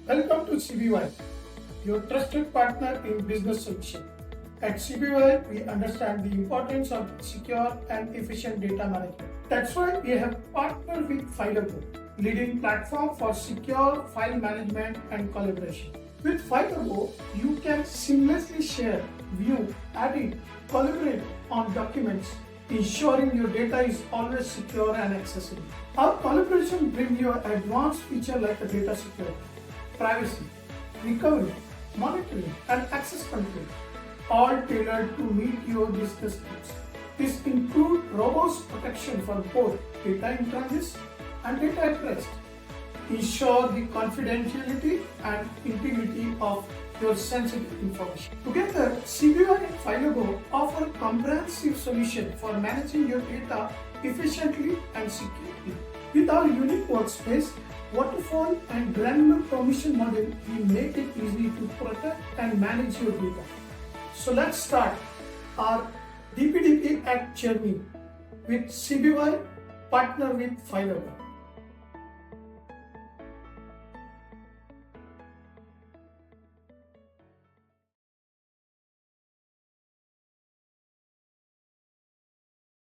Welcome to CBY, your trusted partner in business solution. At CBY, we understand the importance of secure and efficient data management. That's why we have partnered with FileAgo, leading platform for secure file management and collaboration. With FileAgo, you can seamlessly share, view, edit, collaborate on documents, ensuring your data is always secure and accessible. Our collaboration brings you advanced features like data security, privacy, recovery, monitoring, and access control, all tailored to meet your business needs. This includes robust protection for both data in transit and data at rest. Ensure the confidentiality and integrity of your sensitive information. Together, CBY and FileAgo offer a comprehensive solution for managing your data efficiently and securely. With our unique workspace, waterfall and granular permission model, we make it easy to protect and manage your data. So let's start our DPDP Act journey with CBY, partner with FileAgo.